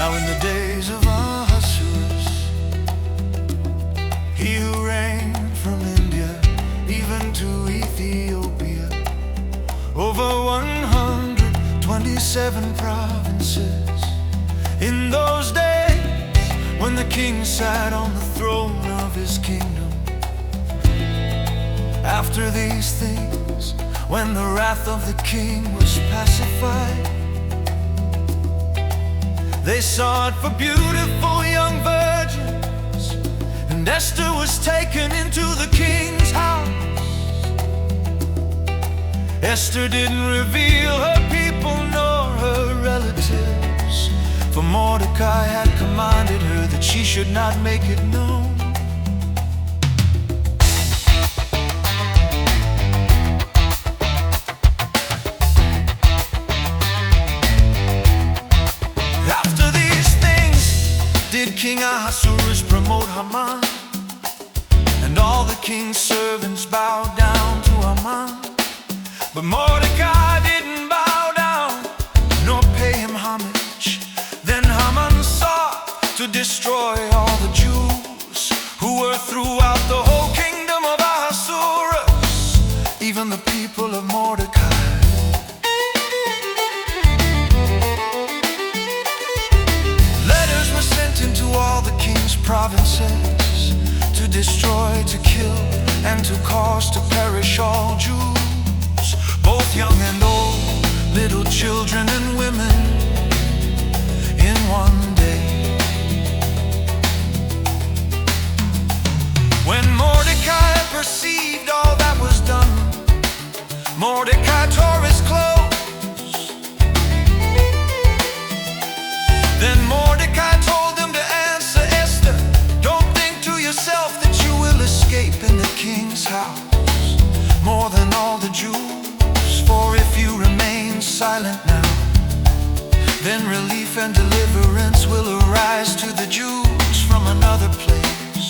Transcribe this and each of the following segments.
Now in the days of Ahasuerus, he who reigned from India even to Ethiopia, over 127 provinces. In those days, when the king sat on the throne of his kingdom, after these things, when the wrath of the king was pacified, they sought for beautiful young virgins, and Esther was taken into the king's house. Esther didn't reveal her people nor her relatives, for Mordecai had commanded her that she should not make it known. After these things, did King Ahasuerus promote Haman, and all the king's servants bowed down to Haman. But Mordecai didn't bow down, nor pay him homage. Then Haman sought to destroy all the Jews who were throughout the whole kingdom of Ahasuerus, even the people of Mordecai. Letters were sent into all the king's provinces to destroy, to kill, and to cause to perish all Jews, both young and old, little children and women, in one day. When Mordecai perceived all that was done, Mordecai tore his clothes. Then Mordecai told them to answer Esther, "Don't think to yourself that you will escape in the king's house more than all the Jews. For if you remain silent now, then relief and deliverance will arise to the Jews from another place.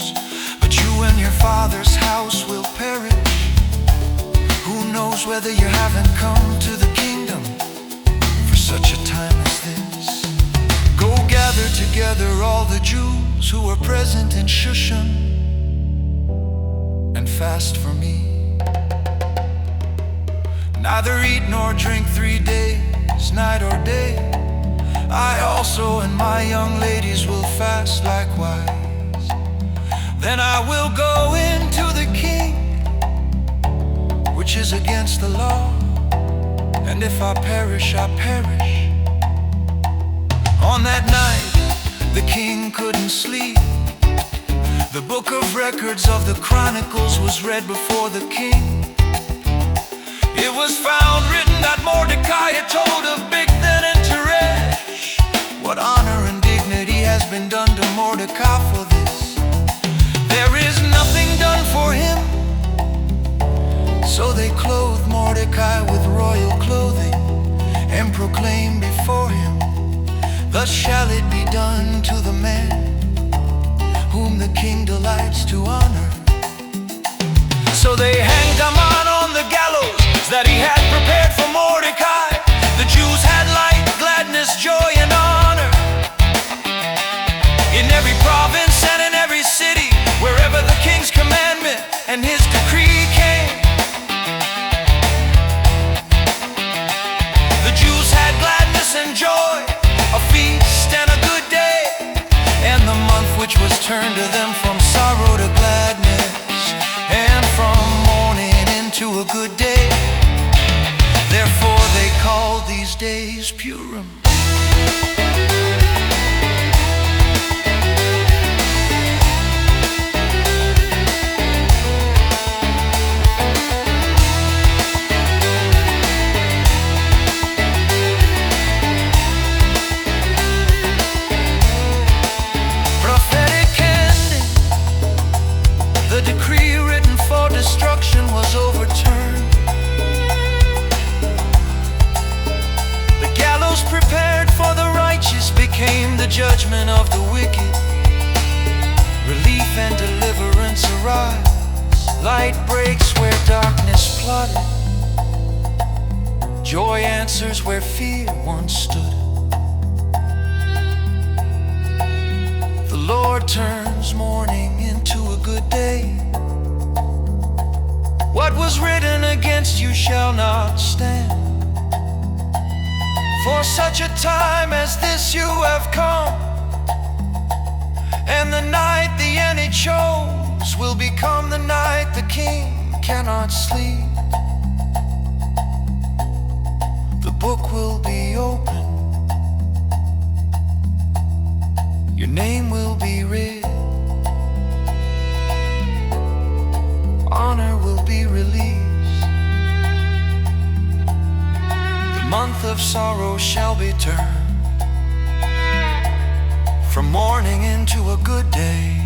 But you and your father's house will perish. Who knows whether you haven't come to the kingdom for such a time as this? Go gather together all the Jews who are present in Shushan, and fast for me. Neither eat nor drink 3 days, night or day. I also and my young ladies will fast likewise. Then I will go into the king, which is against the law, and if I perish, I perish." On that night, the king couldn't sleep. The book of records of the Chronicles was read before the king. It was found written that Mordecai had told of Bigthan and Teresh. What honor and dignity has been done to Mordecai for this? There is nothing done for him. So they clothed Mordecai with royal clothing and proclaimed before him, "Thus shall it be done to the man whom the king delights to honor." So they hanged Haman on the gallows that he had prepared for Mordecai. The Jews had light, gladness, joy, and honor in every province and in every city, wherever the king's commandment and his decree came. The Jews had gladness and joy, a feast and a good day, and the month which was turned to them from sorrow to gladness, and from mourning into a good day. Therefore they called these days Purim. Prophetic ending. The decree written for destruction was overturned. Prepared for the righteous became the judgment of the wicked. Relief and deliverance arise. Light breaks where darkness plotted. Joy answers where fear once stood. Lord turns mourning into a good day. What was written against you shall not stand. For such a time as this you have come, and the night the end he chose will become the night the king cannot sleep. The book will be open, your name will be read, honor will be released. The month of sorrow shall be turned from mourning into a good day.